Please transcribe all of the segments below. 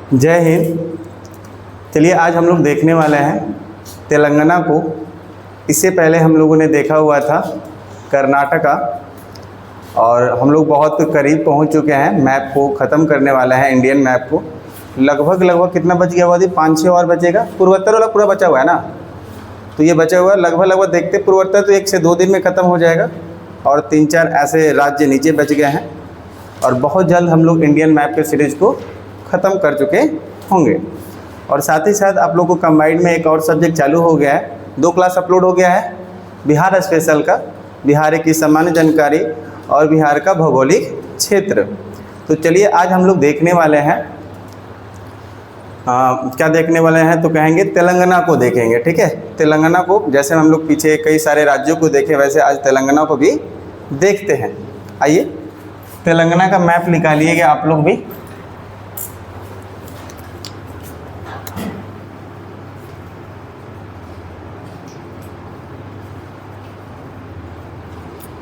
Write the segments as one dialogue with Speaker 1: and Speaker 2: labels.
Speaker 1: जय हिंद। चलिए आज हम लोग देखने वाले हैं तेलंगाना को। इससे पहले हम लोगों ने देखा हुआ था कर्नाटका, और हम लोग बहुत करीब पहुंच चुके हैं। मैप को ख़त्म करने वाले हैं, इंडियन मैप को। लगभग कितना बच गया हुआ थी? 5-6 और बचेगा। पूर्वोत्तर वाला पूरा बचा हुआ है ना, तो ये बचा हुआ है लगभग देखते पूर्वोत्तर तो 1 से 2 दिन में ख़त्म हो जाएगा, और 3-4 ऐसे राज्य नीचे बच गए हैं, और बहुत जल्द हम लोग इंडियन मैप के सीरीज़ को ख़त्म कर चुके होंगे। और साथ ही साथ आप लोग को कंबाइंड में एक और सब्जेक्ट चालू हो गया है, 2 क्लास अपलोड हो गया है बिहार स्पेशल का, बिहार की सामान्य जानकारी और बिहार का भौगोलिक क्षेत्र। तो चलिए आज हम लोग देखने वाले हैं क्या देखने वाले हैं, तो कहेंगे तेलंगाना को देखेंगे। ठीक है, तेलंगाना को, जैसे हम लोग पीछे कई सारे राज्यों को देखे वैसे आज तेलंगाना को भी देखते हैं। आइए तेलंगाना का मैप निकालिएगा आप लोग भी।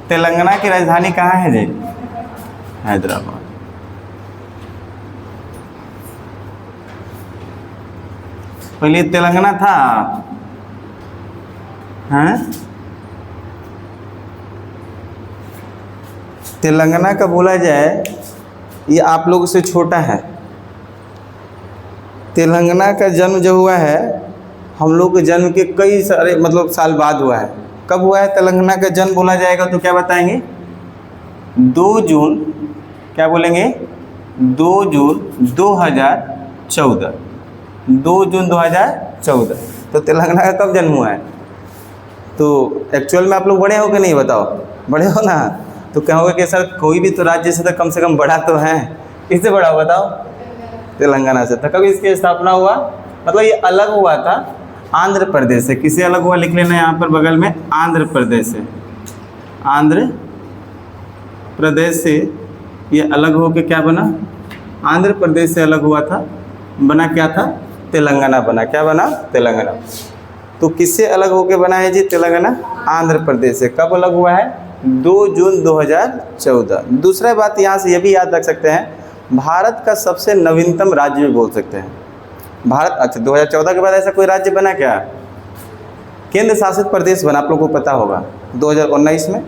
Speaker 1: तेलंगाना की राजधानी कहाँ है जी? हैदराबाद। पहले तेलंगाना था, हैं? तेलंगाना का बोला जाए ये आप लोगों से छोटा है। तेलंगाना का जन्म जो हुआ है हम लोग के जन्म के कई सारे साल बाद हुआ है। कब हुआ है तेलंगाना का जन्म बोला जाएगा तो क्या बताएंगे? 2 जून, क्या बोलेंगे? 2 जून 2014। 2 जून 2014। तो तेलंगाना का कब जन्म हुआ है? तो एक्चुअल में आप लोग बड़े हो कि नहीं, बताओ? बड़े हो ना, तो कहोगे कि सर कोई भी तो राज्य से तो कम से कम बड़ा तो है। किससे बड़ा हो बताओ? तेलंगाना से। तो कब इसकी स्थापना हुआ? ये अलग हुआ था आंध्र प्रदेश से। किससे अलग हुआ? लिख लेना यहाँ पर बगल में, आंध्र प्रदेश से। आंध्र प्रदेश से ये अलग हो के क्या बना? आंध्र प्रदेश से अलग हुआ था, बना क्या था? तेलंगाना बना। क्या बना? तेलंगाना। तो किससे अलग होके बना है जी तेलंगाना? आंध्र प्रदेश से। कब अलग हुआ है? 2 जून 2014। दूसरा बात यहाँ से ये भी याद रख सकते हैं, भारत का सबसे नवीनतम राज्य भी बोल सकते हैं भारत। अच्छा, 2014 के बाद ऐसा कोई राज्य बना क्या? केंद्र शासित प्रदेश बना, आप लोगों को पता होगा 2019 में,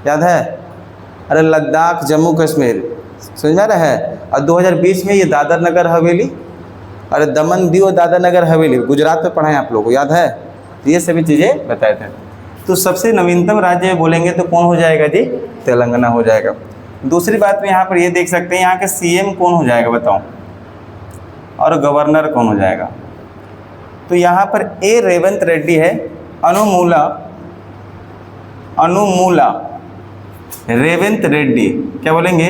Speaker 1: याद है? अरे लद्दाख, जम्मू कश्मीर, समझ में आ रहा है? और 2020 में ये दादर नगर हवेली, अरे दमन दीव दादर नगर हवेली, गुजरात में पढ़ा है आप लोगों को, याद है? तो ये सभी चीज़ें बताए थे। तो सबसे नवीनतम राज्य बोलेंगे तो कौन हो जाएगा जी? तेलंगाना हो जाएगा। दूसरी बात में यहाँ पर ये देख सकते हैं, यहाँ के सीएम कौन हो जाएगा बताओ, और गवर्नर कौन हो जाएगा? तो यहाँ पर ए रेवंत रेड्डी है, अनुमूला रेवंत रेड्डी। क्या बोलेंगे?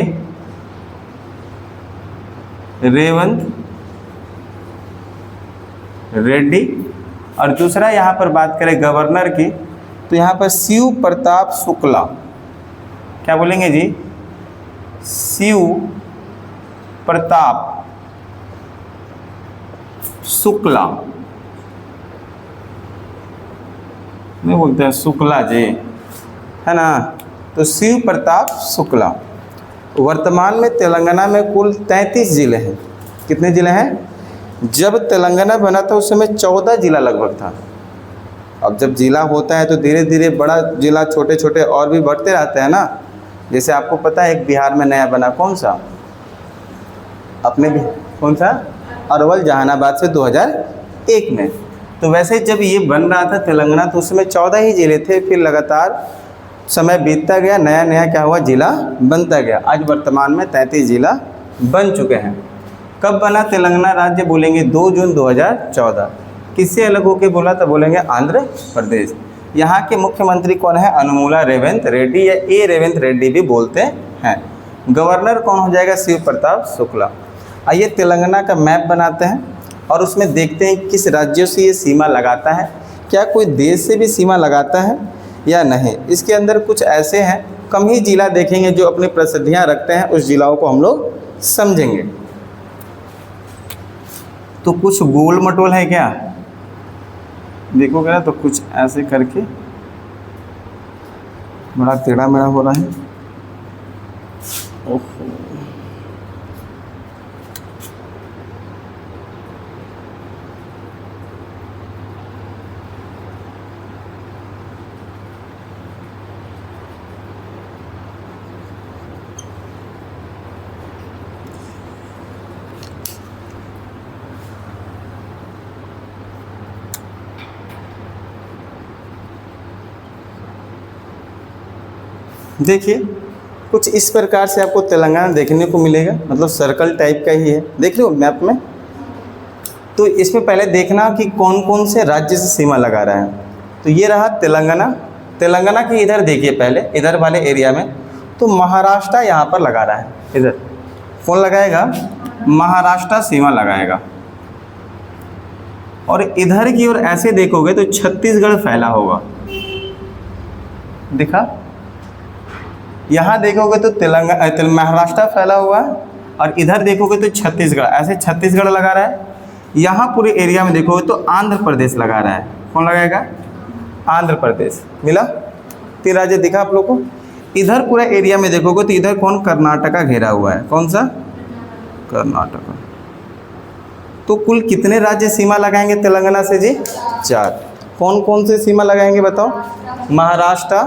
Speaker 1: रेवंत रेड्डी। और दूसरा यहाँ पर बात करें गवर्नर की, तो यहाँ पर शिव प्रताप शुक्ला। क्या बोलेंगे जी? शिव प्रताप शुक्ला, नहीं बोलते हैं शुक्ला जी, है ना? तो शिव प्रताप शुक्ला। वर्तमान में तेलंगाना में कुल 33 ज़िले हैं। कितने ज़िले हैं? जब तेलंगाना बना था उस समय 14 ज़िला लगभग था। अब जब ज़िला होता है तो धीरे धीरे बड़ा ज़िला, छोटे छोटे और भी बढ़ते रहते हैं ना। जैसे आपको पता है एक बिहार में नया बना, कौन सा? अपने भी कौन सा? अरवल, जहानाबाद से 2001 में। तो वैसे जब ये बन रहा था तेलंगाना तो उस समय 14 ही ज़िले थे। फिर लगातार समय बीतता गया, नया नया क्या हुआ? ज़िला बनता गया। आज वर्तमान में 33 ज़िला बन चुके हैं। कब बना तेलंगाना राज्य बोलेंगे? 2 जून 2014। किससे अलग होके बोला? तो बोलेंगे आंध्र प्रदेश। यहाँ के मुख्यमंत्री कौन है? अनुमूला रेवंत रेड्डी, या ए रेवंत रेड्डी भी बोलते हैं। गवर्नर कौन हो जाएगा? शिव प्रताप शुक्ला। आइए तेलंगाना का मैप बनाते हैं और उसमें देखते हैं किस राज्यों से ये सीमा लगाता है, क्या कोई देश से भी सीमा लगाता है या नहीं। इसके अंदर कुछ ऐसे हैं, कम ही जिला देखेंगे जो अपनी प्रसिद्धियाँ रखते हैं, उस जिलाओं को हम लोग समझेंगे। तो कुछ गोल मटोल है क्या? देखोगे ना तो कुछ ऐसे करके बड़ा टेढ़ा मेढ़ा हो रहा है। ओहो, देखिए कुछ इस प्रकार से आपको तेलंगाना देखने को मिलेगा, मतलब सर्कल टाइप का ही है, देख लो मैप में। तो इसमें पहले देखना कि कौन कौन से राज्य से सीमा लगा रहा है। तो ये रहा तेलंगाना। तेलंगाना के इधर देखिए, पहले इधर वाले एरिया में तो महाराष्ट्र यहाँ पर लगा रहा है। इधर कौन लगाएगा? महाराष्ट्र सीमा लगाएगा। और इधर की ओर ऐसे देखोगे तो छत्तीसगढ़ फैला होगा, दिखा? यहाँ देखोगे तो महाराष्ट्र फैला हुआ है, और इधर देखोगे तो छत्तीसगढ़, ऐसे छत्तीसगढ़ लगा रहा है। यहाँ पूरे एरिया में देखोगे तो आंध्र प्रदेश लगा रहा है। कौन लगाएगा? आंध्र प्रदेश। मिला? 3 राज्य दिखा आप लोग को। इधर पूरा एरिया में देखोगे तो इधर कौन? कर्नाटका घेरा हुआ है। कौन सा? कर्नाटका। तो कुल कितने राज्य सीमा लगाएंगे तेलंगाना से जी? 4। कौन कौन से सीमा लगाएंगे बताओ? महाराष्ट्र,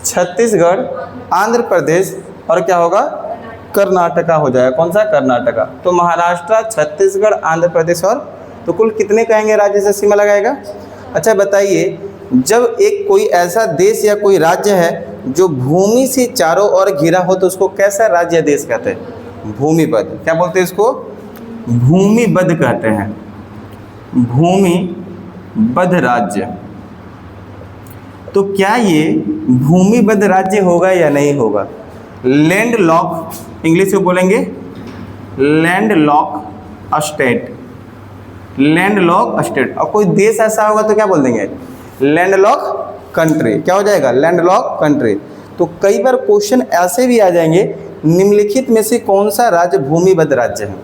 Speaker 1: छत्तीसगढ़, आंध्र प्रदेश और क्या होगा? कर्नाटका हो जाएगा। कौन सा? कर्नाटका। तो महाराष्ट्र, छत्तीसगढ़, आंध्र प्रदेश और तो कुल कितने कहेंगे राज्य से सीमा लगाएगा? अच्छा बताइए, जब एक कोई ऐसा देश या कोई राज्य है जो भूमि से चारों ओर घिरा हो तो उसको कैसा राज्य देश कहते हैं? भूमिबद्ध। क्या बोलते हैं इसको? भूमिबद्ध कहते हैं। भूमिबद्ध राज्य। तो क्या ये भूमिबद्ध राज्य होगा या नहीं होगा? लैंड लॉक, इंग्लिश में बोलेंगे land lock state. Land lock state. और कोई देश ऐसा होगा तो क्या बोल देंगे? Land lock country. क्या हो जाएगा? Land lock country. तो कई बार क्वेश्चन ऐसे भी आ जाएंगे, निम्नलिखित में से कौन सा राज्य भूमिबद्ध राज्य है?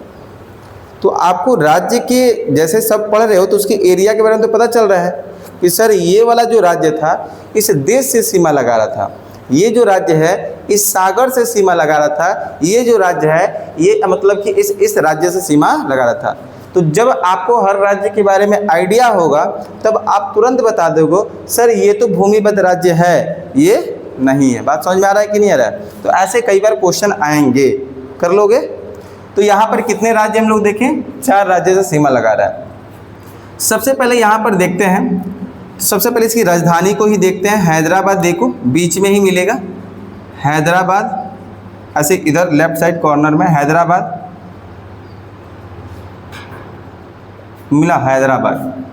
Speaker 1: तो आपको राज्य के जैसे सब पढ़ रहे हो तो उसके एरिया के बारे में तो पता चल रहा है कि सर ये वाला जो राज्य था इस देश से सीमा लगा रहा था, ये जो राज्य है इस सागर से सीमा लगा रहा था, ये जो राज्य है ये मतलब कि इस राज्य से सीमा लगा रहा था। तो जब आपको हर राज्य के बारे में आइडिया होगा तब आप तुरंत बता दोगे सर ये तो भूमिबद्ध राज्य है, ये नहीं है। बात समझ में आ रहा है कि नहीं आ रहा है? तो ऐसे कई बार क्वेश्चन आएंगे, कर लोगे। तो यहाँ पर कितने राज्य हम लोग देखें? 4 राज्य से सीमा लगा रहा है। सबसे पहले यहाँ पर देखते हैं, सबसे पहले इसकी राजधानी को ही देखते हैं। हैदराबाद देखो बीच में ही मिलेगा, हैदराबाद ऐसे इधर लेफ्ट साइड कॉर्नर में हैदराबाद मिला, हैदराबाद।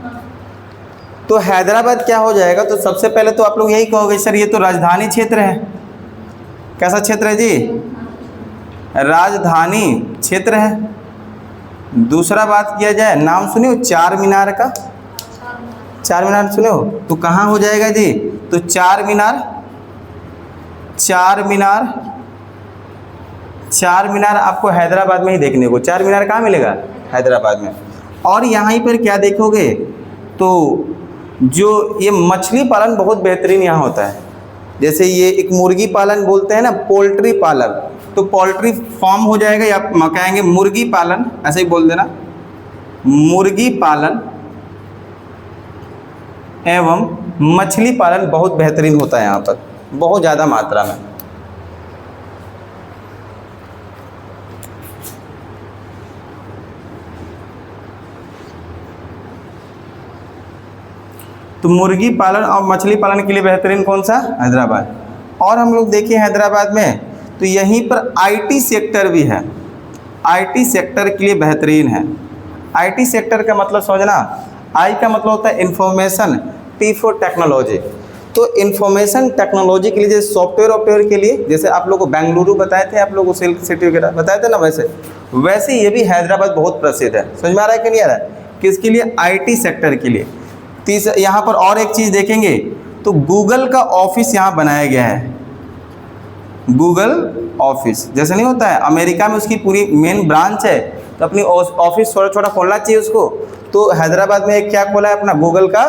Speaker 1: तो हैदराबाद क्या हो जाएगा? तो सबसे पहले तो आप लोग यही कहोगे सर ये तो राजधानी क्षेत्र है। कैसा क्षेत्र है जी? राजधानी क्षेत्र है। दूसरा बात किया जाए, नाम सुने हो चार मीनार का? चार मीनार सुने हो? तो कहाँ हो जाएगा जी? तो चार मीनार आपको हैदराबाद में ही देखने को। चार मीनार कहाँ मिलेगा? हैदराबाद में। और यहाँ पर क्या देखोगे तो जो ये मछली पालन बहुत बेहतरीन यहाँ होता है। जैसे ये एक मुर्गी पालन बोलते हैं ना, पोल्ट्री पालन, तो पोल्ट्री फार्म हो जाएगा या कहेंगे मुर्गी पालन, ऐसे ही बोल देना। मुर्गी पालन एवं मछली पालन बहुत बेहतरीन होता है यहाँ पर, बहुत ज़्यादा मात्रा में। तो मुर्गी पालन और मछली पालन के लिए बेहतरीन कौन सा? हैदराबाद। और हम लोग देखिए हैदराबाद में तो यहीं पर आईटी सेक्टर भी है, आईटी सेक्टर के लिए बेहतरीन है। आईटी सेक्टर का मतलब समझना, आई का मतलब होता है इंफॉर्मेशन, टी फॉर टेक्नोलॉजी। तो इंफॉर्मेशन टेक्नोलॉजी के लिए जैसे सॉफ्टवेयर के लिए, जैसे आप लोगों को बेंगलुरु बताए थे, आप लोगों को सिल्क सिटी वगैरह बताए थे ना, वैसे ये भी हैदराबाद बहुत प्रसिद्ध है। समझ में आ रहा है कि नहीं आ रहा है? किसके लिए? आईटी सेक्टर के लिए। यहाँ पर और एक चीज़ देखेंगे तो गूगल का ऑफिस यहाँ बनाया गया है। गूगल ऑफिस जैसे नहीं होता है अमेरिका में, उसकी पूरी मेन ब्रांच है, तो अपनी ऑफिस छोटा छोटा खोलना चाहिए उसको। तो हैदराबाद में एक क्या खोला है? अपना गूगल का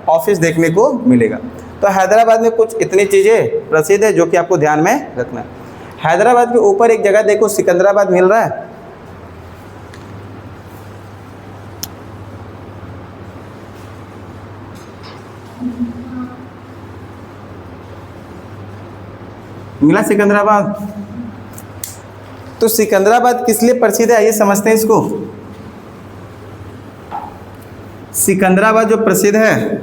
Speaker 1: ऑफिस देखने को मिलेगा। तो हैदराबाद में कुछ इतनी चीज़ें प्रसिद्ध है जो कि आपको ध्यान में रखना है। हैदराबाद के ऊपर एक जगह देखो सिकंदराबाद मिल रहा है, मिला सिकंदराबाद। तो सिकंदराबाद किस लिए प्रसिद्ध है ये समझते हैं इसको। सिकंदराबाद जो प्रसिद्ध है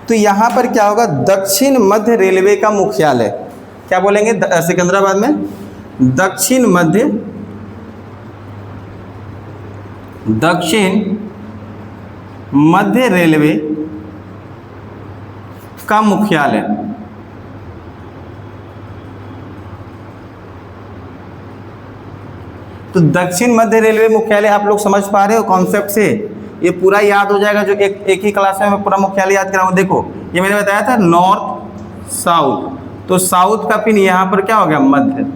Speaker 1: तो यहाँ पर क्या होगा, दक्षिण मध्य रेलवे का मुख्यालय, क्या बोलेंगे सिकंदराबाद में, दक्षिण मध्य रेलवे का मुख्यालय। तो दक्षिण मध्य रेलवे मुख्यालय आप लोग समझ पा रहे हो कॉन्सेप्ट से, ये पूरा याद हो जाएगा जो एक ही क्लास में मैं पूरा मुख्यालय याद कराऊँ। देखो ये मैंने बताया था नॉर्थ साउथ, तो साउथ का पिन यहाँ पर क्या हो गया मध्य,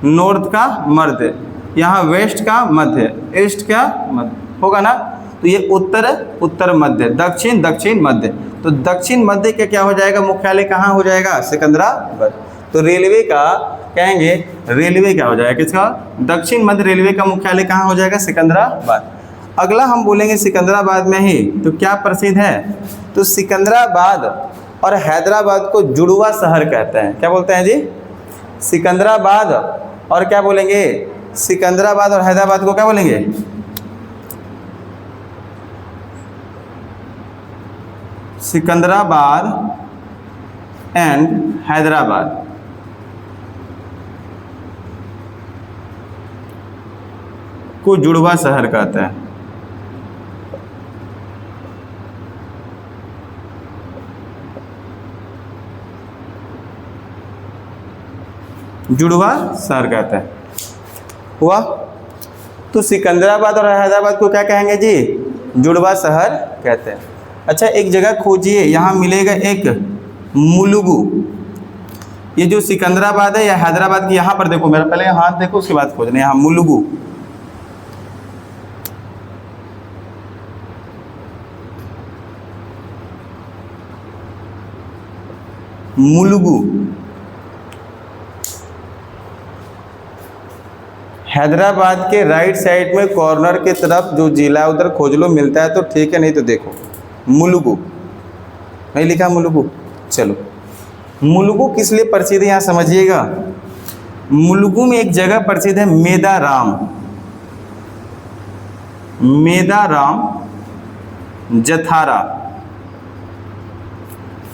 Speaker 1: नॉर्थ का मध्य, यहाँ वेस्ट का मध्य, ईस्ट का मध्य होगा ना। तो ये उत्तर मध्य, दक्षिण मध्य, तो दक्षिण मध्य का क्या हो जाएगा मुख्यालय, कहाँ हो जाएगा, सिकंदराबाद। तो रेलवे का कहेंगे, रेलवे क्या हो जाएगा किसका, दक्षिण मध्य रेलवे का मुख्यालय कहाँ हो जाएगा, सिकंदराबाद। अगला हम बोलेंगे सिकंदराबाद में ही तो क्या प्रसिद्ध है, तो सिकंदराबाद और हैदराबाद को जुड़वा शहर कहते हैं। क्या बोलते हैं जी, सिकंदराबाद और क्या बोलेंगे, सिकंदराबाद और हैदराबाद को क्या बोलेंगे, सिकंदराबाद एंड हैदराबाद को जुड़वा शहर कहते हैं। जुड़वा शहर कहते हैं हुआ। तो सिकंदराबाद और हैदराबाद को क्या कहेंगे जी, जुड़वा शहर कहते हैं। अच्छा एक जगह खोजिए, यहाँ मिलेगा एक मुलुगु। ये जो सिकंदराबाद है या हैदराबाद की, यहाँ पर देखो, मेरा पहले हाथ देखो उसके बाद खोजना। यहाँ मुलुगु, मुलुगु हैदराबाद के राइट साइड में कॉर्नर के तरफ जो जिला उधर खोज लो, मिलता है तो ठीक है, नहीं तो देखो मुलुगु, नहीं लिखा मुलुगु। चलो मुलुगु किस लिए प्रसिद्ध है यहाँ समझिएगा। मुलुगु में एक जगह प्रसिद्ध है मेदाराम जथारा।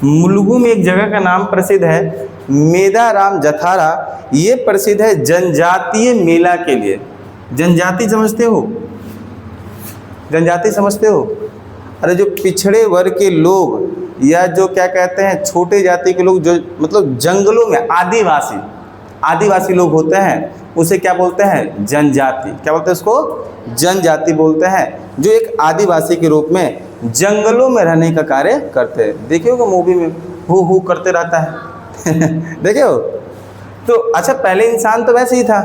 Speaker 1: मुलुगु में एक जगह का नाम प्रसिद्ध है मेदाराम जथारा। ये प्रसिद्ध है जनजातीय मेला के लिए। जनजाति समझते हो, जनजाति समझते हो, अरे जो पिछड़े वर्ग के लोग या जो क्या कहते हैं छोटे जाति के लोग, जो मतलब जंगलों में आदिवासी लोग होते हैं, उसे क्या बोलते हैं, जनजाति। क्या बोलते हैं उसको, जनजाति बोलते हैं, जो एक आदिवासी के रूप में जंगलों में रहने का कार्य करते हैं। देखे होगा मूवी में हु करते रहता है देखे हो। तो अच्छा पहले इंसान तो वैसे ही था,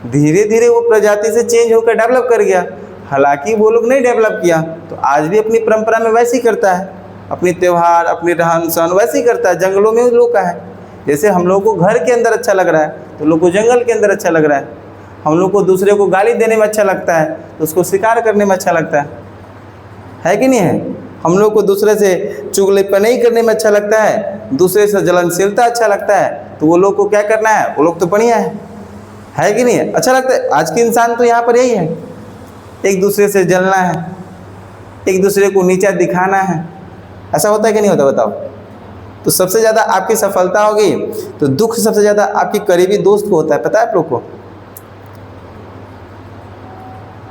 Speaker 1: धीरे धीरे वो प्रजाति से चेंज होकर डेवलप कर गया। हालांकि वो लोग नहीं डेवलप किया, तो आज भी अपनी परंपरा में वैसे ही करता है, अपनी त्यौहार अपनी रहन सहन वैसे ही करता है। जंगलों में लोग का है, जैसे हम लोग को घर के अंदर अच्छा लग रहा है तो लोग को जंगल के अंदर अच्छा लग रहा है। हम लोग को दूसरे को गाली देने में अच्छा लगता है तो उसको शिकार करने में अच्छा लगता है कि नहीं है। हम लोग को दूसरे से चुगलीपनी करने में अच्छा लगता है, दूसरे से जलनशीलता अच्छा लगता है, तो वो लोग को क्या करना है, वो लोग तो बढ़िया है कि नहीं है, अच्छा लगता है। आज के इंसान तो यहाँ पर यही है, एक दूसरे से जलना है, एक दूसरे को नीचा दिखाना है। ऐसा होता है कि नहीं होता बताओ। तो सबसे ज़्यादा आपकी सफलता होगी तो दुख सबसे ज़्यादा आपके करीबी दोस्त को होता है, पता है आप लोग को।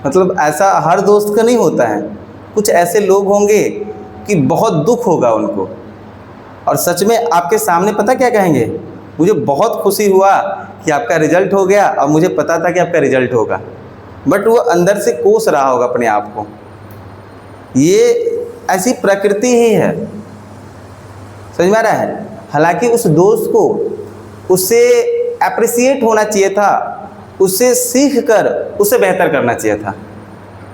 Speaker 1: मतलब ऐसा हर दोस्त का नहीं होता है, कुछ ऐसे लोग होंगे कि बहुत दुख होगा उनको, और सच में आपके सामने पता क्या कहेंगे, मुझे बहुत खुशी हुआ कि आपका रिजल्ट हो गया और मुझे पता था कि आपका रिजल्ट होगा, बट वो अंदर से कोस रहा होगा अपने आप को। ये ऐसी प्रकृति ही है, समझ में आ रहा है। हालांकि उस दोस्त को उससे अप्रिसिएट होना चाहिए था, उससे सीख कर उसे बेहतर करना चाहिए था।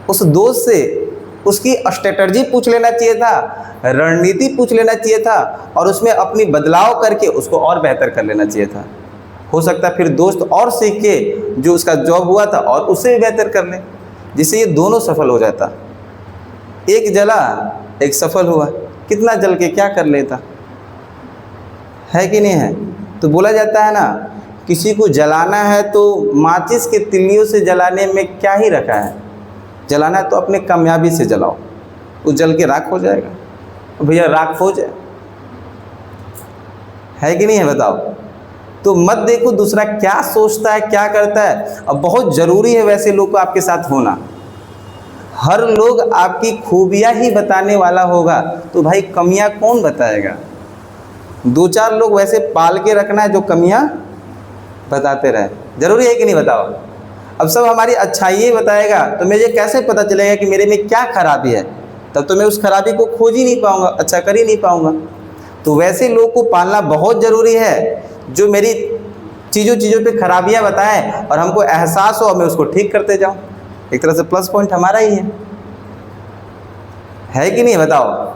Speaker 1: उस दोस्त से उसकी स्ट्रेटजी पूछ लेना चाहिए था, रणनीति पूछ लेना चाहिए था, और उसमें अपनी बदलाव करके उसको और बेहतर कर लेना चाहिए था। हो सकता है फिर दोस्त और सीख के जो उसका जॉब हुआ था और उससे भी बेहतर कर ले, जिससे ये दोनों सफल हो जाता। एक जला एक सफल हुआ, कितना जल के क्या कर लेता, है कि नहीं है। तो बोला जाता है ना, किसी को जलाना है तो माचिस के तिल्लियों से जलाने में क्या ही रखा है, जलाना है तो अपने कामयाबी से जलाओ, वो जल के राख हो जाएगा। भैया राख हो जाए, है कि नहीं है बताओ। तो मत देखो दूसरा क्या सोचता है क्या करता है। अब बहुत ज़रूरी है वैसे लोग को आपके साथ होना। हर लोग आपकी खूबियाँ ही बताने वाला होगा, तो भाई कमियाँ कौन बताएगा। दो चार लोग वैसे पाल के रखना है जो कमियाँ बताते रहे। ज़रूरी है कि नहीं बताओ। अब सब हमारी अच्छाई बताएगा तो मुझे कैसे पता चलेगा कि मेरे में क्या खराबी है। तब तो मैं उस खराबी को खोज ही नहीं पाऊँगा, अच्छा कर ही नहीं पाऊँगा। तो वैसे लोग को पालना बहुत ज़रूरी है जो मेरी चीज़ों पे खराबियाँ बताएं और हमको एहसास हो और मैं उसको ठीक करते जाऊँ। एक तरह से प्लस पॉइंट हमारा ही है कि नहीं बताओ,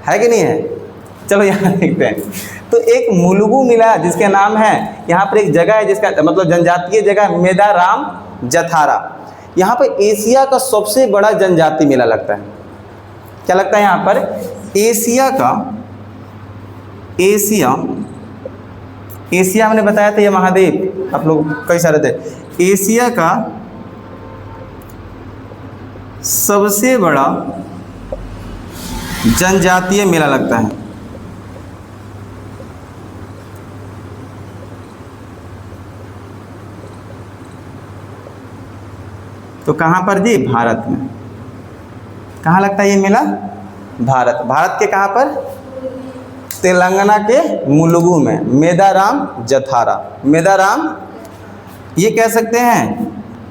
Speaker 1: है कि नहीं है। चलो यहाँ देखते हैं। तो एक मुलुगु मिला जिसका नाम है, यहाँ पर एक जगह है जिसका मतलब जनजातीय जगह मेदाराम जथारा। यहाँ पर एशिया का सबसे बड़ा जनजाति मेला लगता है। क्या लगता है यहाँ पर? एशिया मैंने बताया था ये महाद्वीप, आप लोग कई सारे थे। एशिया का सबसे बड़ा जनजातीय मेला लगता है। तो कहाँ पर जी? भारत में। कहाँ लगता है ये मेला? भारत के कहाँ पर? तेलंगाना के मुलुगु में, मेदाराम जथारा। मेदाराम ये कह सकते हैं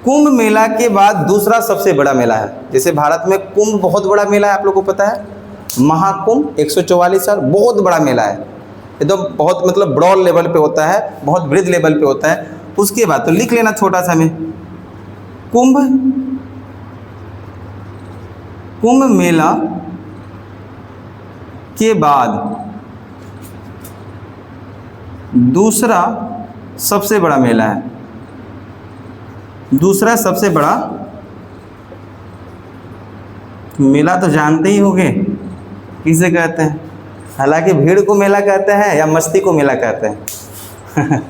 Speaker 1: कुंभ मेला के बाद दूसरा सबसे बड़ा मेला है। जैसे भारत में कुंभ बहुत बड़ा मेला है, आप लोगों को पता है, महाकुंभ 144 साल बहुत बड़ा मेला है, एकदम बहुत मतलब ब्रॉड लेवल पे होता है, बहुत बृहद लेवल पे होता है। उसके बाद तो लिख लेना छोटा सा में, कुंभ मेला के बाद दूसरा सबसे बड़ा मेला है। दूसरा सबसे बड़ा मेला तो जानते ही होंगे किसे कहते हैं। हालांकि भीड़ को मेला कहते हैं या मस्ती को मेला कहते हैं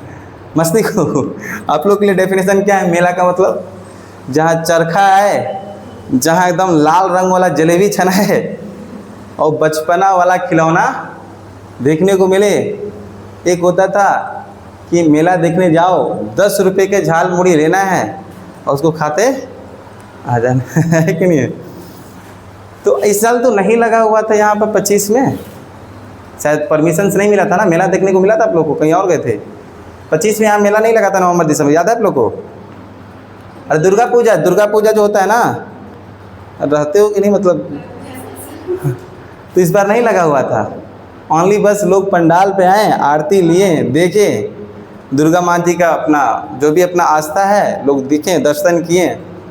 Speaker 1: मस्ती को। आप लोग के लिए डेफिनेशन क्या है मेला का? मतलब जहाँ चरखा है, जहाँ एकदम लाल रंग वाला जलेबी छना है और बचपना वाला खिलौना देखने को मिले। एक होता था कि मेला देखने जाओ, 10 रुपये के झाल मुड़ी लेना है और उसको खाते आ जाना है कि नहीं है। तो इस साल तो नहीं लगा हुआ था यहाँ पर 25 में, शायद परमिशन से नहीं मिला था ना, मेला देखने को मिला था आप लोग को, कहीं और गए थे। 25 में यहाँ मेला नहीं लगा था नवंबर दिसंबर, याद है आप लोग को? अरे दुर्गा पूजा जो होता है ना, रहते हो कि नहीं मतलब तो इस बार नहीं लगा हुआ था। ओनली बस लोग पंडाल पे आए, आरती लिए, देखे दुर्गा माँ जी का अपना जो भी अपना आस्था है, लोग दिखें, दर्शन किए,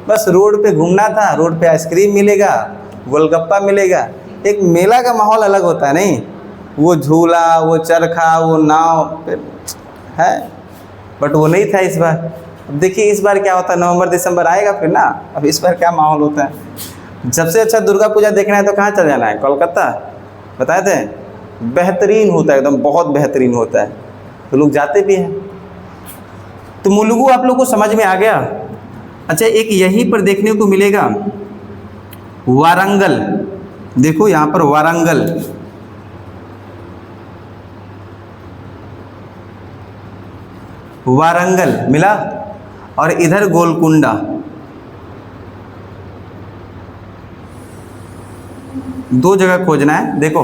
Speaker 1: बस रोड पे घूमना था। रोड पे आइसक्रीम मिलेगा, गोलगप्पा मिलेगा, एक मेला का माहौल अलग होता है नहीं? वो झूला, वो चरखा, वो नाव है, बट वो नहीं था इस बार। अब देखिए इस बार क्या होता है, नवंबर दिसंबर आएगा फिर ना, अब इस बार क्या माहौल होता है। सबसे अच्छा दुर्गा पूजा देखना है तो कहाँ चल जाना है? कोलकाता, बताए थे, बेहतरीन होता है, एकदम बहुत बेहतरीन होता है, तो लोग जाते भी हैं। तो मुलुगु आप लोग को समझ में आ गया। अच्छा, एक यहीं पर देखने को मिलेगा वारंगल। देखो यहाँ पर वारंगल मिला, और इधर गोलकुंडा। दो जगह खोजना है। देखो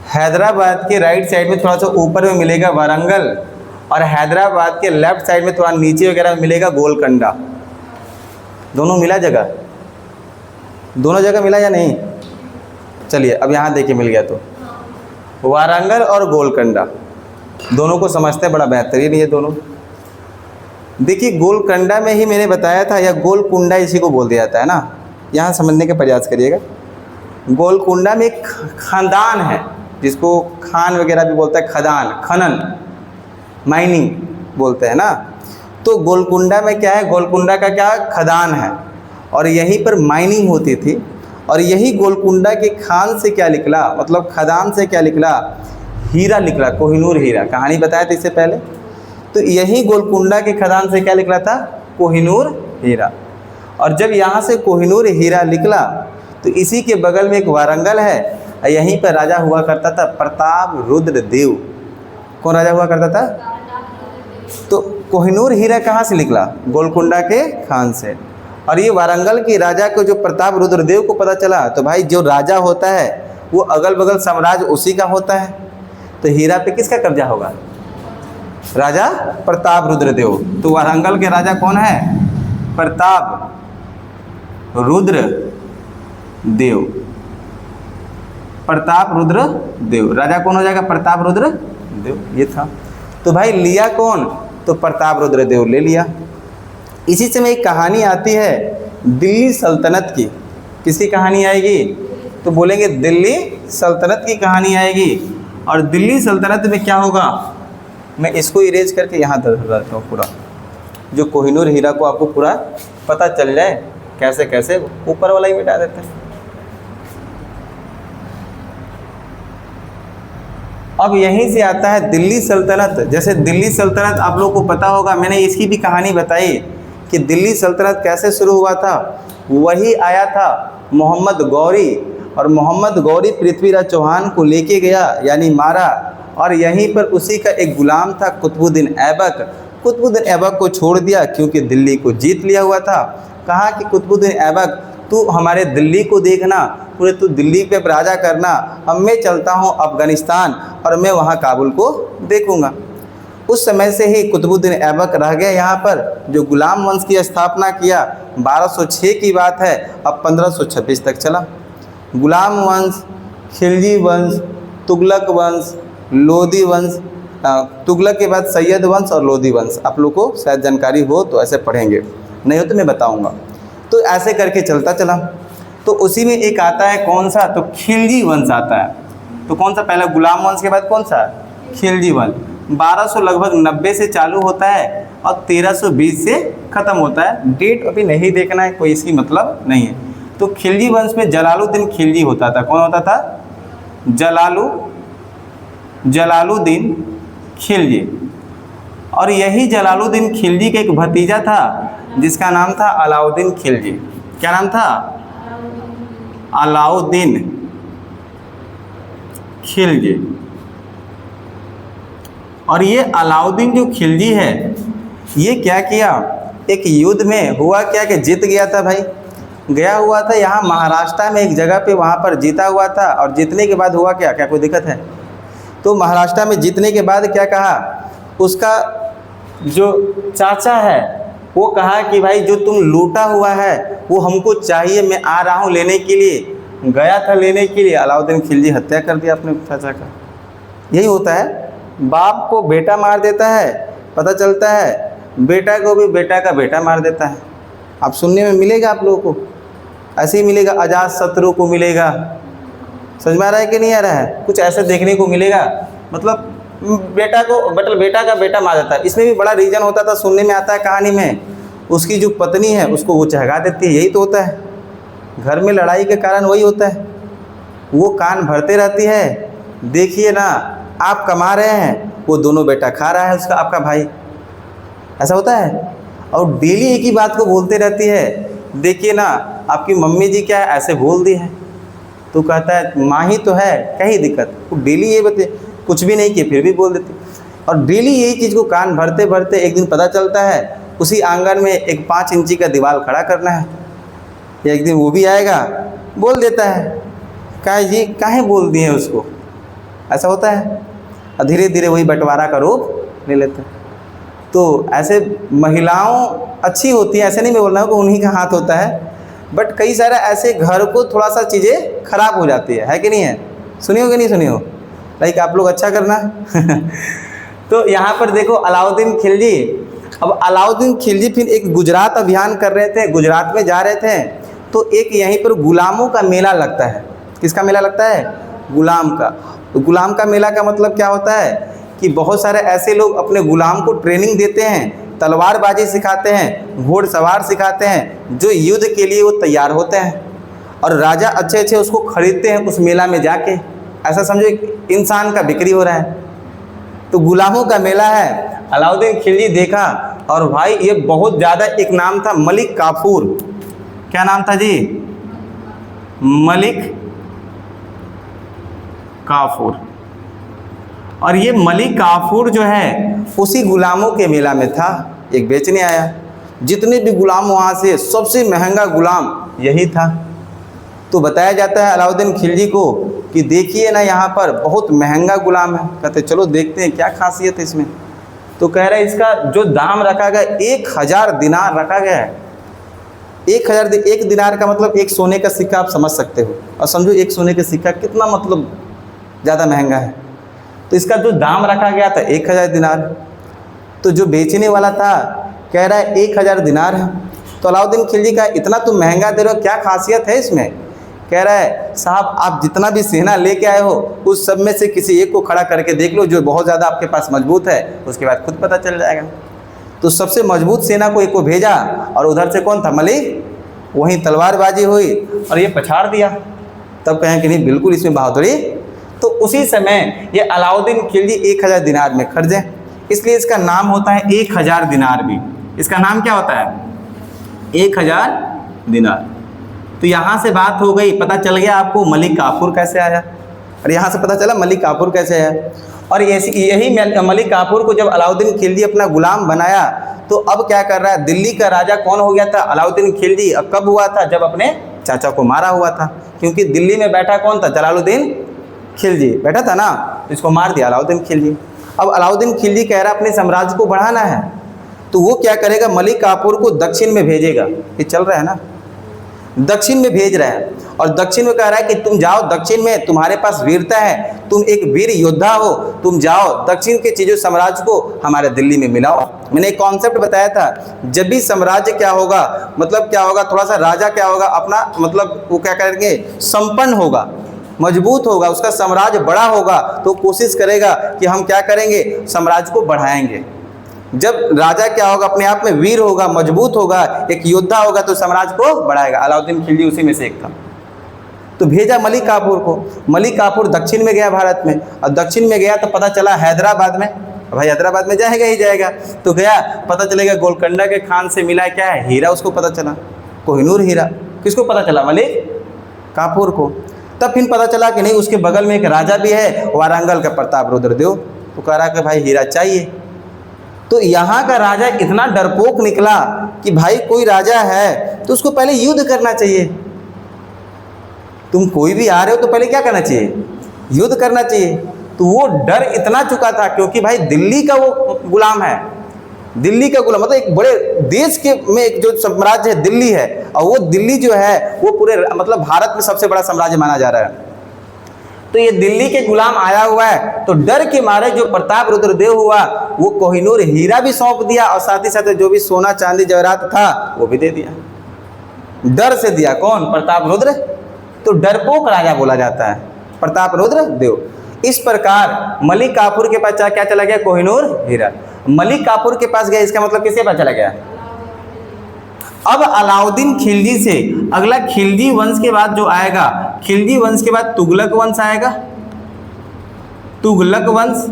Speaker 1: हैदराबाद के राइट साइड में थोड़ा सा ऊपर में मिलेगा वारंगल, और हैदराबाद के लेफ्ट साइड में थोड़ा नीचे वगैरह में मिलेगा गोलकुंडा। दोनों मिला जगह? दोनों जगह मिला या नहीं? चलिए अब यहाँ देखिए मिल गया। तो वारंगल और गोलकुंडा दोनों को समझते हैं, बड़ा बेहतरीन ये दोनों। देखिए गोलकुंडा में ही मैंने बताया था, या गोलकुंडा इसी को बोल दिया जाता है ना, यहाँ समझने का प्रयास करिएगा। गोलकुंडा में एक खानदान है जिसको खान वगैरह भी बोलता है, खदान, खनन, माइनिंग बोलते हैं ना। तो गोलकुंडा में क्या है, गोलकुंडा का क्या खदान है, और यहीं पर माइनिंग होती थी। और यही गोलकुंडा के खान से क्या निकला, मतलब खदान से क्या निकला, हीरा निकला, कोहिनूर हीरा। कहानी बताया था इससे पहले। तो यही गोलकुंडा के खदान से क्या निकला था, कोहिनूर हीरा। और जब यहाँ से कोहिनूर हीरा निकला तो इसी के बगल में एक वारंगल है, यहीं पर राजा हुआ करता था प्रताप रुद्र देव। कौन राजा हुआ करता था? तो कोहिनूर हीरा कहाँ से निकला? गोलकुंडा के खान से। और ये वारंगल की राजा को जो प्रताप रुद्रदेव को पता चला, तो भाई जो राजा होता है वो अगल बगल साम्राज्य उसी का होता है, तो हीरा पे किसका कब्जा होगा? राजा प्रताप रुद्रदेव। तो वारंगल के राजा कौन है? प्रताप रुद्र देव। प्रताप रुद्र देव राजा कौन हो जाएगा? प्रताप रुद्र देव। ये था। तो भाई लिया कौन? तो प्रताप रुद्र देव ले लिया। इसी समय एक कहानी आती है दिल्ली सल्तनत की। किसकी कहानी आएगी? तो बोलेंगे दिल्ली सल्तनत की कहानी आएगी। और दिल्ली सल्तनत में क्या होगा? मैं इसको इरेज करके यहाँ दर्ज करता हूँ पूरा, जो कोहिनूर हीरा को आपको पूरा पता चल जाए कैसे कैसे, ऊपर वाला ही मिटा देते हैं। अब यहीं से आता है दिल्ली सल्तनत। जैसे दिल्ली सल्तनत आप लोग को पता होगा, मैंने इसकी भी कहानी बताई कि दिल्ली सल्तनत कैसे शुरू हुआ था। वही आया था मोहम्मद गौरी, और मोहम्मद गौरी पृथ्वीराज चौहान को लेके गया, यानी मारा। और यहीं पर उसी का एक गुलाम था कुतुबुद्दीन ऐबक। कुतुबुद्दीन ऐबक को छोड़ दिया क्योंकि दिल्ली को जीत लिया हुआ था। कहा कि कुतुबुद्दीन ऐबक तू हमारे दिल्ली को देखना, पूरे तू दिल्ली पे राजा करना, अब मैं चलता हूँ अफ़गानिस्तान और मैं वहाँ काबुल को देखूँगा। उस समय से ही कुतुबुद्दीन ऐबक रह गए यहाँ पर, जो गुलाम वंश की स्थापना किया। 1206 की बात है, अब 1526 तक चला। गुलाम वंश, खिलजी वंश, तुगलक वंश, लोधी वंश, तुगलक के बाद सैयद वंश और लोधी वंश। आप लोग को शायद जानकारी हो तो ऐसे पढ़ेंगे, नहीं हो तो मैं बताऊंगा। तो ऐसे करके चलता चला। तो उसी में एक आता है कौन सा? तो खिलजी वंश आता है। तो कौन सा? पहला गुलाम वंश के बाद कौन सा? खिलजी वंश। 1200 लगभग 90 से चालू होता है और 1320 से ख़त्म होता है। डेट अभी नहीं देखना है, कोई इसकी मतलब नहीं है। तो खिलजी वंश में जलालुद्दीन खिलजी होता था। कौन होता था? जलालुद्दीन खिलजी। और यही जलालुद्दीन खिलजी का एक भतीजा था जिसका नाम था अलाउद्दीन खिलजी। क्या नाम था? अलाउद्दीन खिलजी। और ये अलाउद्दीन जो खिलजी है, ये क्या किया? एक युद्ध में हुआ क्या कि जीत गया था भाई। गया हुआ था यहाँ महाराष्ट्र में एक जगह पे, वहाँ पर जीता हुआ था। और जीतने के बाद हुआ क्या? क्या कोई दिक्कत है? तो महाराष्ट्र में जीतने के बाद क्या कहा? उसका जो चाचा है वो कहा कि भाई जो तुम लूटा हुआ है वो हमको चाहिए, मैं आ रहा हूँ लेने के लिए। गया था लेने के लिए, अलाउद्दीन खिलजी हत्या कर दिया अपने चाचा का। यही होता है, बाप को बेटा मार देता है, पता चलता है बेटा को भी बेटा का बेटा मार देता है। आप सुनने में मिलेगा आप लोगों को, ऐसे ही मिलेगा। अजात शत्रु को मिलेगा। समझ में आ रहा है कि नहीं आ रहा है? कुछ ऐसे देखने को मिलेगा, मतलब बेटा का बेटा मार देता है। इसमें भी बड़ा रीजन होता था, सुनने में आता है कहानी में, उसकी जो पत्नी है उसको वो चहका देती है। यही तो होता है, घर में लड़ाई के कारण वही होता है। वो कान भरते रहती है, देखिए ना आप कमा रहे हैं, वो दोनों बेटा खा रहा है उसका, आपका भाई। ऐसा होता है। और डेली एक ही बात को बोलते रहती है, देखिए ना आपकी मम्मी जी क्या है ऐसे बोल दी है। तो कहता है माँ ही तो है, क्या ही दिक्कत। वो डेली ये बते, कुछ भी नहीं किए फिर भी बोल देती। और डेली यही चीज़ को कान भरते भरते एक दिन पता चलता है उसी आंगन में एक 5 इंची का दीवार खड़ा करना है। एक दिन वो भी आएगा, बोल देता है, काहे जी काहे बोल दिए उसको। ऐसा होता है। और धीरे धीरे वही बंटवारा का रूप ले लेते हैं। तो ऐसे महिलाओं अच्छी होती हैं, ऐसे नहीं मैं बोल रहा हूँ कि उन्हीं का हाथ होता है, बट कई सारे ऐसे घर को थोड़ा सा चीज़ें खराब हो जाती है कि नहीं है? सुनी हो कि नहीं सुनी हो? लाइक आप लोग अच्छा करना। तो यहाँ पर देखो अलाउद्दीन खिलजी। अब अलाउद्दीन खिलजी फिर एक गुजरात अभियान कर रहे थे, गुजरात में जा रहे थे। तो एक यहीं पर गुलामों का मेला लगता है। किसका मेला लगता है? गुलाम का। तो गुलाम का मेला का मतलब क्या होता है कि बहुत सारे ऐसे लोग अपने गुलाम को ट्रेनिंग देते हैं, तलवारबाजी सिखाते हैं, घोड़सवार सिखाते हैं, जो युद्ध के लिए वो तैयार होते हैं। और राजा अच्छे अच्छे उसको खरीदते हैं उस मेला में जाके। ऐसा समझो इंसान का बिक्री हो रहा है। तो गुलामों का मेला है। अलाउद्दीन खिलजी देखा, और भाई ये बहुत ज़्यादा, एक नाम था मलिक काफूर। क्या नाम था जी? मलिक काफूर। और ये मलिक काफूर जो है उसी गुलामों के मेला में था, एक बेचने आया। जितने भी गुलाम वहाँ से सबसे महंगा गुलाम यही था। तो बताया जाता है अलाउद्दीन खिलजी को कि देखिए ना यहाँ पर बहुत महंगा गुलाम है। कहते चलो देखते हैं क्या खासियत है इसमें। तो कह रहे इसका जो दाम रखा गया 1000 दिनार रखा गया है। 1 दिनार का मतलब एक सोने का सिक्का, आप समझ सकते हो। और समझो एक सोने का सिक्का कितना मतलब ज़्यादा महंगा है। तो इसका जो दाम रखा गया था 1000 दिनार। तो जो बेचने वाला था कह रहा है 1000 दिनार है। तो अलाउद्दीन खिलजी का इतना तुम महंगा दे रहे हो, क्या खासियत है इसमें? कह रहा है साहब आप जितना भी सेना लेके आए हो उस सब में से किसी एक को खड़ा करके देख लो जो बहुत ज़्यादा आपके पास मजबूत है, उसके बाद खुद पता चल जाएगा। तो सबसे मजबूत सेना को एक को भेजा और उधर से कौन था? मलिक। वहीं तलवारबाजी हुई और ये पछाड़ दिया। तब कहें कि नहीं बिल्कुल इसमें बहादुरी। तो उसी समय ये अलाउद्दीन खिलजी 1000 दिनार में खरीदे, इसलिए इसका नाम होता है 1000 दिनार भी। इसका नाम क्या होता है? 1000 दिनार। तो यहाँ से बात हो गई, पता चल गया आपको मलिक काफूर कैसे आया, और यहाँ से पता चला मलिक काफूर कैसे आया। और यही मलिक काफूर को जब अलाउद्दीन खिलजी अपना गुलाम बनाया तो अब क्या कर रहा है? दिल्ली का राजा कौन हो गया था? अलाउद्दीन खिलजी। अब कब हुआ था? जब अपने चाचा को मारा हुआ था, क्योंकि दिल्ली में बैठा कौन था? जलालुद्दीन खिलजी बैठा था ना, तो इसको मार दिया अलाउद्दीन खिलजी। अब अलाउद्दीन खिलजी कह रहा है अपने साम्राज्य को बढ़ाना है, तो वो क्या करेगा? मलिक काफूर को दक्षिण में भेजेगा। ये चल रहा है ना, दक्षिण में भेज रहा है। और दक्षिण में कह रहा है कि तुम जाओ, दक्षिण में तुम्हारे पास वीरता है, तुम एक वीर योद्धा हो, तुम जाओ दक्षिण के चीज़ों साम्राज्य को हमारे दिल्ली में मिलाओ। मैंने एक कॉन्सेप्ट बताया था, जब भी साम्राज्य क्या होगा, मतलब क्या होगा, थोड़ा सा राजा क्या होगा अपना, मतलब वो क्या करेंगे? संपन्न होगा, मजबूत होगा, उसका साम्राज्य बड़ा होगा, तो कोशिश करेगा कि हम क्या करेंगे? साम्राज्य को बढ़ाएंगे। जब राजा क्या होगा? अपने आप में वीर होगा, मजबूत होगा, एक योद्धा होगा, तो साम्राज्य को बढ़ाएगा। अलाउद्दीन खिलजी उसी में से एक था। तो भेजा मलिक काफूर को। मलिक काफूर दक्षिण में गया भारत में, और दक्षिण में गया तो पता चला हैदराबाद में। भाई हैदराबाद में जाएगा ही जाएगा, तो गया, पता चलेगा गोलकंडा के खान से मिला क्या है? हीरा उसको पता चला, कोहिनूर हीरा। किसको पता चला? मलिक काफूर को। तब फिर पता चला कि नहीं, उसके बगल में एक राजा भी है वारंगल का, प्रताप रुद्रदेव। तो कह रहा कि भाई हीरा चाहिए। तो यहाँ का राजा इतना डरपोक निकला कि भाई कोई राजा है तो उसको पहले युद्ध करना चाहिए। तुम कोई भी आ रहे हो तो पहले क्या करना चाहिए? युद्ध करना चाहिए। तो वो डर इतना चुका था, क्योंकि भाई दिल्ली का वो गुलाम है, दिल्ली का गुलाम, मतलब एक बड़े देश के में एक जो साम्राज्य है दिल्ली है, और वो दिल्ली जो है वो पूरे मतलब भारत में सबसे बड़ा साम्राज्य माना जा रहा है। तो ये दिल्ली के गुलाम आया हुआ है, तो डर के मारे जो प्रताप रुद्रदेव हुआ वो कोहिनूर हीरा भी सौंप दिया, और साथ ही साथ जो भी सोना चांदी जवाहरात था वो भी दे दिया। डर से दिया। कौन? प्रताप रुद्र। तो डरपोक राजा बोला जाता है प्रताप रुद्र देव। इस प्रकार मलिक काफूर के पास क्या चला गया? कोहिनूर हीरा। मलिक काफूर के पास गया, इसका मतलब किसके पास चला गया? अब अलाउद्दीन खिलजी से अगला खिलजी वंश के बाद जो आएगा, खिलजी वंश के बाद तुगलक वंश आएगा। तुगलक वंश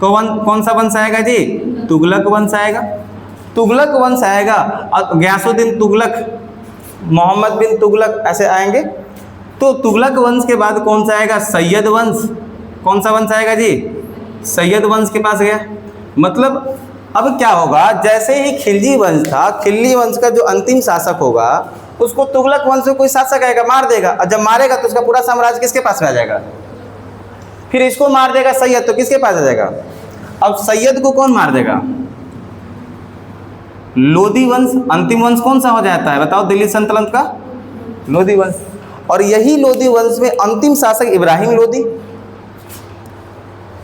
Speaker 1: कौन सा वंश आएगा जी? तुगलक वंश आएगा। तुगलक वंश आएगा और गयासुद्दीन तुगलक, मोहम्मद बिन तुगलक, ऐसे आएंगे। तो तुगलक वंश के बाद कौन सा आएगा? सैयद वंश। कौन सा वंश आएगा जी? सैयद वंश के पास गया। मतलब अब क्या होगा? जैसे ही खिलजी वंश था, खिलजी वंश का जो अंतिम शासक होगा उसको तुगलक वंश में कोई शासक आएगा, मार देगा, और जब मारेगा तो उसका पूरा साम्राज्य किसके पास में आ जाएगा? फिर इसको मार देगा सैयद, तो किसके पास आ जाएगा? अब सैयद को कौन मार देगा? लोदी वंश। अंतिम वंश कौन सा हो जाता है बताओ दिल्ली सल्तनत का? लोदी वंश। और यही लोदी वंश में अंतिम शासक इब्राहिम लोदी।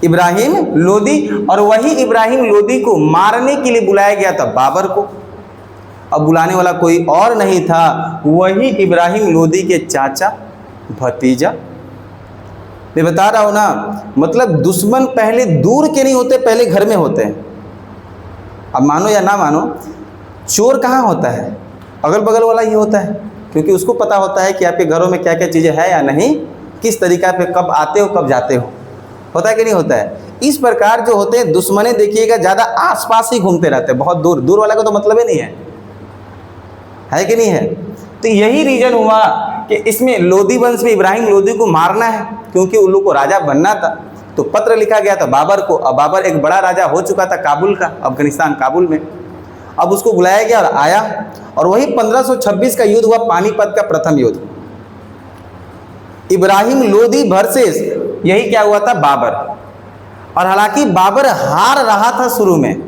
Speaker 1: इब्राहिम लोदी। और वही इब्राहिम लोदी को मारने के लिए बुलाया गया था बाबर को। अब बुलाने वाला कोई और नहीं था, वही इब्राहिम लोदी के चाचा, भतीजा। मैं बता रहा हूं ना, मतलब दुश्मन पहले दूर के नहीं होते, पहले घर में होते हैं। अब मानो या ना मानो, चोर कहाँ होता है? अगल बगल वाला ही होता है, क्योंकि उसको पता होता है कि आपके घरों में क्या क्या चीज़ें हैं या नहीं, किस तरीका पे कब आते हो कब जाते हो। होता है कि नहीं होता है? इस प्रकार जो होते हैं दुश्मने देखिएगा ज़्यादा आसपास ही घूमते रहते हैं, बहुत दूर दूर वाला को तो मतलब ही नहीं है कि नहीं है? तो यही रीजन हुआ कि इसमें लोदी वंश में इब्राहिम लोदी को मारना है, क्योंकि उन लोग को राजा बनना था। तो पत्र लिखा गया था बाबर को। अब बाबर एक बड़ा राजा हो चुका था काबुल का, अफगानिस्तान काबुल में। अब उसको बुलाया गया और आया, और वही 1526 का युद्ध हुआ, पानीपत का प्रथम युद्ध, इब्राहिम लोदी वर्सेस यही क्या हुआ था, बाबर। और हालांकि बाबर हार रहा था शुरू में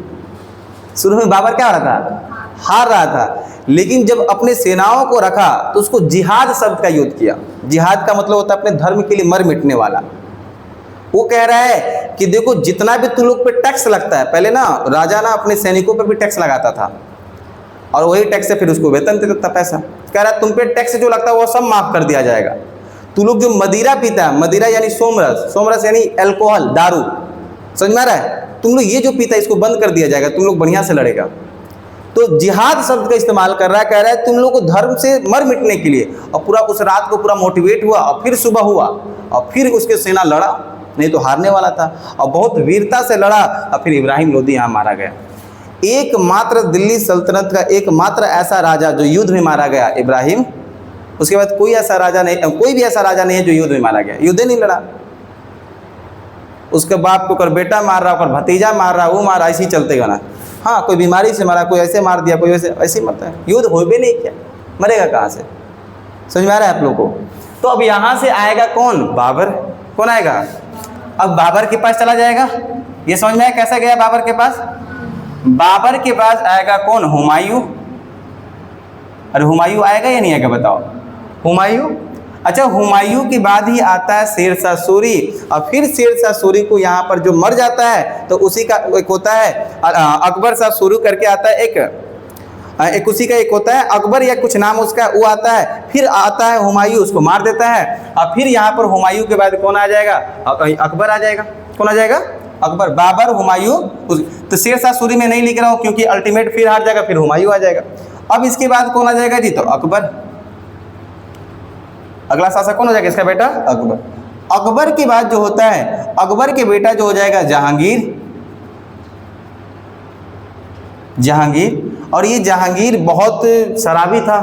Speaker 1: बाबर क्या हो रहा था, हार रहा था, लेकिन जब अपने सेनाओं को रखा तो उसको जिहाद शब्द का युद्ध किया। जिहाद का मतलब होता है अपने धर्म के लिए मर मिटने वाला। वो कह रहा है कि देखो जितना भी तुम लोग पे टैक्स लगता है, पहले ना राजा ना अपने सैनिकों पे भी टैक्स लगाता था, और वही टैक्स से फिर उसको वेतन देता था पैसा। कह रहा है तुम पे टैक्स जो लगता है वो सब माफ कर दिया जाएगा। तुम लोग जो मदिरा पीता है, मदिरा यानी सोमरस, सोमरस यानी अल्कोहल, दारू, समझ में आ रहा है, तुम लोग ये जो पीता है इसको बंद कर दिया जाएगा, तुम लोग बढ़िया से लड़ेगा। तो जिहाद शब्द का इस्तेमाल कर रहा है, कह रहा है तुम लोग को धर्म से मर मिटने के लिए। और पूरा उस रात को पूरा मोटिवेट हुआ, और फिर सुबह हुआ, और फिर उसके सेना लड़ा, नहीं तो हारने वाला था, और बहुत वीरता से लड़ा, और फिर इब्राहिम लोदी यहाँ मारा गया। एकमात्र दिल्ली सल्तनत का एकमात्र ऐसा राजा जो युद्ध में मारा गया, इब्राहिम। उसके बाद कोई ऐसा राजा नहीं, कोई भी ऐसा राजा नहीं है जो युद्ध में मारा गया, युद्ध नहीं लड़ा। उसके बाप को कर बेटा मार रहा, कर भतीजा मार रहा, वो मारा, ऐसे ही चलते गया ना। हाँ, कोई बीमारी से मारा, कोई ऐसे मार दिया, कोई ऐसे मरता है, युद्ध हो भी नहीं किया, मरेगा कहाँ से? समझ में आ रहा है आप लोगों को? तो अब यहाँ से आएगा कौन, बाबर। कौन आएगा? अब बाबर के पास चला जाएगा। ये समझ में आया कैसा गया बाबर के पास? बाबर के पास आएगा कौन, हुमायूं। अरे हुमायूं आएगा या नहीं आएगा बताओ? हुमायूं। अच्छा, हुमायूं के बाद ही आता है शेरशाह सूरी, और फिर शेरशाह सूरी को यहाँ पर जो मर जाता है तो उसी का एक होता है अकबर शाह शुरू करके आता है, एक उसी का एक होता है अकबर या कुछ नाम उसका, वो आता है। फिर आता है हुमायूं, उसको मार देता है, और फिर यहाँ पर हुमायूं के बाद कौन आ जाएगा, अकबर आ जाएगा। कौन आ जाएगा? अकबर। बाबर, हुमायूं। तो शेरशाह सूरी में नहीं लिख रहा हूँ क्योंकि अल्टीमेट फिर हार जाएगा, फिर हुमायूं आ जाएगा। अब इसके बाद कौन आ जाएगा जी, तो अकबर। अगला शासक कौन हो जाएगा, इसका बेटा अकबर। अकबर के बाद जो होता है, अकबर के बेटा जो हो जाएगा जहांगीर। जहांगीर, और ये जहांगीर बहुत शराबी था,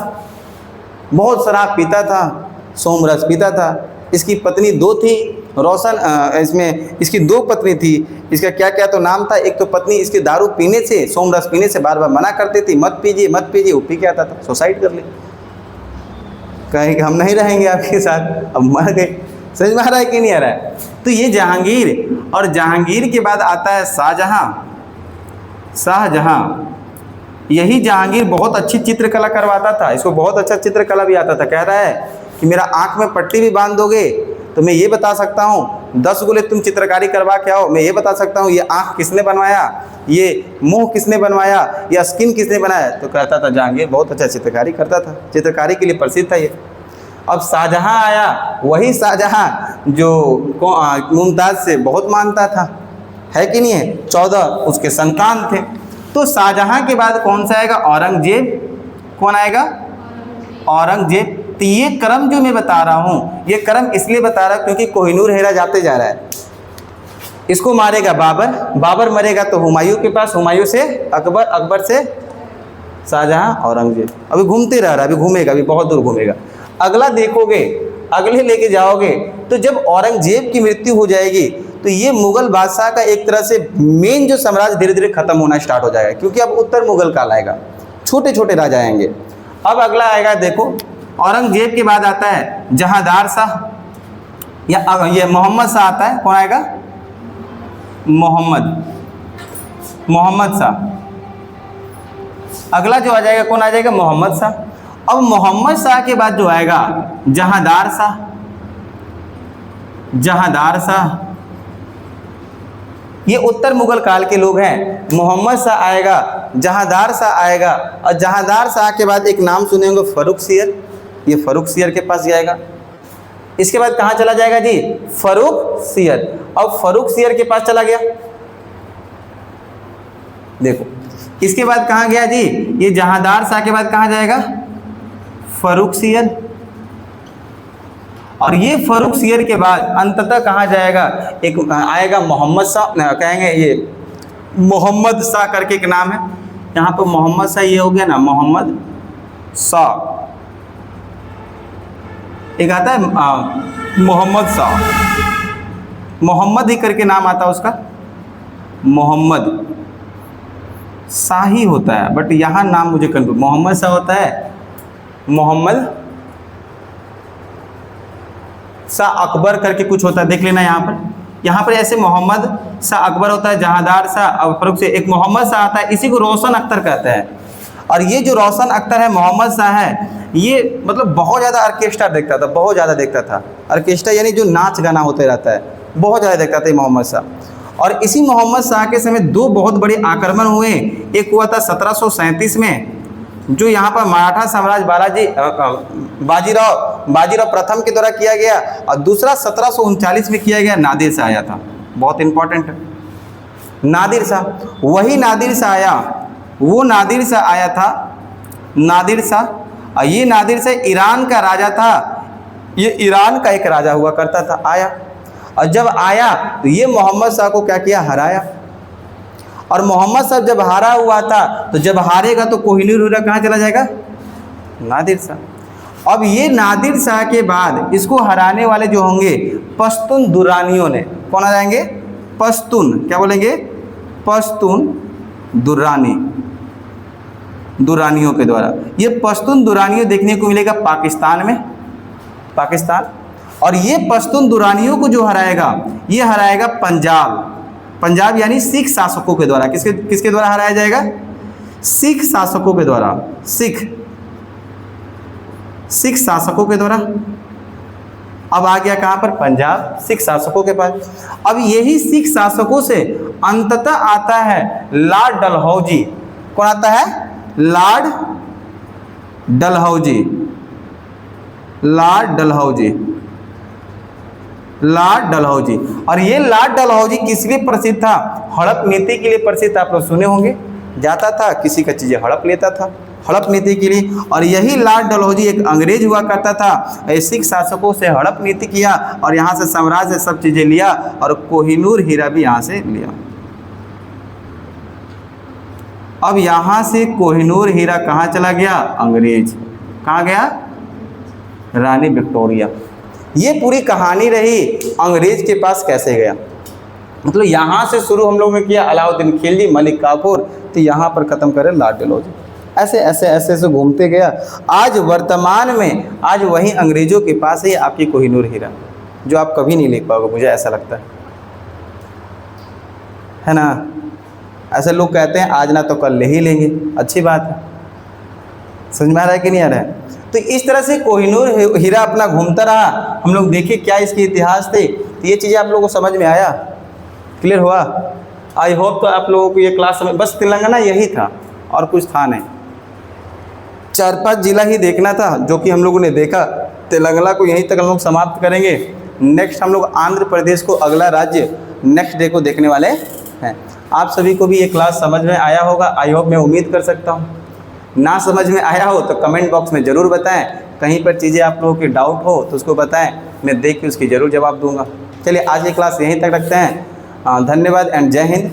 Speaker 1: बहुत शराब पीता था, सोमरस पीता था। इसकी पत्नी दो थी, रोशन, इसमें इसकी दो पत्नी थी। इसका क्या क्या तो नाम था। एक तो पत्नी इसके दारू पीने से, सोमरस पीने से बार बार मना करती थी, मत पीजिए मत पीजिए, वो पी के आता था, सुसाइड कर ली, कहें कि हम नहीं रहेंगे आपके साथ, अब मर गए। समझ में आ रहा है कि नहीं आ रहा है? तो ये जहांगीर, और जहांगीर के बाद आता है शाहजहां। शाहजहां, यही जहांगीर बहुत अच्छी चित्रकला करवाता था, इसको बहुत अच्छा चित्रकला भी आता था। कह रहा है कि मेरा आँख में पट्टी भी बांध दोगे तो मैं ये बता सकता हूँ, 10 गोले तुम चित्रकारी करवा के आओ, मैं ये बता सकता हूँ ये आँख किसने बनवाया, ये मुंह किसने बनवाया, या स्किन किसने बनाया। तो कहता था जहांगीर बहुत अच्छा चित्रकारी करता था, चित्रकारी के लिए प्रसिद्ध था ये। अब शाहजहां आया, वही शाहजहां जो मुमताज़ से बहुत मानता था, है कि नहीं है? 14 उसके संतान थे। तो शाहजहां के बाद कौन सा आएगा, औरंगजेब। कौन आएगा? औरंगजेब। तो ये क्रम जो मैं बता रहा हूँ, ये क्रम इसलिए बता रहा हूँ क्योंकि कोहिनूर हेरा जाते जा रहा है। इसको मारेगा बाबर, बाबर मरेगा तो हुमायूं के पास, हुमायूं से अकबर, अकबर से शाहजहां, औरंगजेब। अभी घूमते रह रहा है, अभी घूमेगा, अभी बहुत दूर घूमेगा। अगला देखोगे, अगले लेके जाओगे तो जब औरंगजेब की मृत्यु हो जाएगी तो ये मुगल बादशाह का एक तरह से मेन जो साम्राज्य धीरे धीरे खत्म होना स्टार्ट हो जाएगा, क्योंकि अब उत्तर मुगल काल आएगा, छोटे छोटे राजा आएंगे। अब अगला आएगा, देखो औरंगजेब के बाद आता है जहांदार शाह, या ये मोहम्मद शाह आता है। कौन आएगा? मोहम्मद शाह। अगला जो आ जाएगा कौन आ जाएगा? मोहम्मद शाह। अब मोहम्मद शाह के बाद जो आएगा जहांदार शाह। जहांदार शाह ये उत्तर मुगल काल के लोग हैं। मोहम्मद शाह आएगा, जहांदार शाह आएगा, और जहांदार शाह के बाद एक नाम सुने होंगे, फर्रुखसियर। ये फर्रुखसियर के पास जाएगा। इसके बाद कहाँ चला जाएगा जी? फर्रुखसियर। अब फर्रुखसियर के पास चला गया, देखो इसके बाद कहाँ गया जी? ये जहांदार शाह के बाद कहाँ जाएगा? फर्रुखसियर। और ये फर्रुखसियर के बाद अंततः कहाँ जाएगा? एक आएगा मोहम्मद शाह, कहेंगे ये मोहम्मद शाह करके एक नाम है यहाँ पर। मोहम्मद शाह ये हो गया ना, मोहम्मद शाह। एक आता है मोहम्मद शाह, मोहम्मद ही करके नाम आता है उसका, मोहम्मद शाही होता है, बट यहाँ नाम मुझे कंफ्यूज, मोहम्मद सा होता है, मोहम्मद शाह अकबर करके कुछ होता है, देख लेना यहाँ पर ऐसे मोहम्मद शाह अकबर होता है, जहांदार शाह फरुख से एक मोहम्मद शाह आता है, इसी को रोशन अख्तर कहते हैं। और ये जो रोशन अख्तर है, मोहम्मद शाह है, ये मतलब बहुत ज़्यादा ऑर्केस्ट्रा देखता था, बहुत ज़्यादा देखता था ऑर्केस्ट्रा, यानी जो नाच गाना होते रहता है, बहुत ज़्यादा देखता था मोहम्मद शाह। और इसी मोहम्मद शाह के समय दो बहुत बड़े आक्रमण हुए। एक हुआ था 1737 में, जो यहाँ पर मराठा साम्राज्य बाजीराव प्रथम के द्वारा किया गया, और दूसरा 1739 में किया गया, नादिर शाह आया था, बहुत इंपॉर्टेंट है नादिर शाह। वही नादिर शाह आया, वो नादिर शाह आया था, नादिर शाह, और ये नादिर शाह ईरान का राजा था, ये ईरान का एक राजा हुआ करता था, आया, और जब आया तो ये मोहम्मद शाह को क्या किया, हराया। और मोहम्मद शाह जब हारा हुआ था, तो जब हारेगा तो कोहिनूर हीरा कहाँ चला जाएगा, नादिर शाह। अब ये नादिर शाह के बाद इसको हराने वाले जो होंगे पश्तून दुर्रानियों ने, कौन आ जाएंगे, पश्तून, क्या बोलेंगे, पश्तून दुर्रानी, दुर्रानियों के द्वारा। ये पश्तून दुर्रानियों देखने को मिलेगा पाकिस्तान में, पाकिस्तान। और ये पश्तून दुर्रानियों को जो हराएगा, ये हराएगा पंजाब, पंजाब यानी सिख शासकों के द्वारा। किसके द्वारा हराया जाएगा, सिख शासकों के द्वारा, सिख शासकों के द्वारा। अब आ गया कहाँ पर, पंजाब, सिख शासकों के पास। अब यही सिख शासकों से अंततः आता है लॉर्ड डलहौजी। कौन आता है, Lord Dalhousie, Lord Dalhousie, Lord Dalhousie. और ये लॉर्ड डलहौजी किस लिए प्रसिद्ध था, हड़प नीति के लिए प्रसिद्ध था। आप लोग सुने होंगे, जाता था किसी का चीज़ें हड़प लेता था, हड़प नीति के लिए। और यही लॉर्ड डलहौजी एक अंग्रेज हुआ करता था, सिख शासकों से हड़प नीति किया और यहाँ से साम्राज्य से सब चीज़ें लिया, और कोहिनूर हीरा भी यहाँ से लिया। अब यहाँ से कोहिनूर हीरा कहाँ चला गया, अंग्रेज, कहाँ गया, रानी विक्टोरिया। ये पूरी कहानी रही अंग्रेज के पास कैसे गया। मतलब यहाँ से शुरू हम लोगों ने किया अलाउद्दीन खिलजी, मलिक काफूर, तो यहाँ पर ख़त्म करें लॉर्ड डलहौजी। ऐसे ऐसे ऐसे ऐसे घूमते गया। आज वर्तमान में आज वही अंग्रेज़ों के पास है आपकी कोहिनूर हीरा, जो आप कभी नहीं लिख पाओगे, मुझे ऐसा लगता है ना। ऐसे लोग कहते हैं आज ना तो कल ले ही लेंगे, अच्छी बात है, समझ में आ रहा है कि नहीं आ रहा है। तो इस तरह से कोहिनूर हीरा अपना घूमता रहा। हम लोग देखे क्या इसके इतिहास थे, तो ये चीज़ें आप लोगों को समझ में आया, क्लियर हुआ। आई होप तो आप लोगों को ये क्लास समझ, बस तेलंगाना यही था और कुछ था नहीं, 4-5 जिला ही देखना था जो कि हम लोगों ने देखा। तेलंगाना को यहीं तक हम लोग समाप्त करेंगे। नेक्स्ट हम लोग आंध्र प्रदेश को, अगला राज्य नेक्स्ट डे को देखने वाले हैं। आप सभी को भी ये क्लास समझ में आया होगा, आई होप, मैं उम्मीद कर सकता हूँ। ना समझ में आया हो तो कमेंट बॉक्स में ज़रूर बताएं, कहीं पर चीज़ें आप लोगों की डाउट हो तो उसको बताएं, मैं देख के उसकी ज़रूर जवाब दूंगा। चलिए आज ये क्लास यहीं तक रखते हैं। धन्यवाद एंड जय हिंद।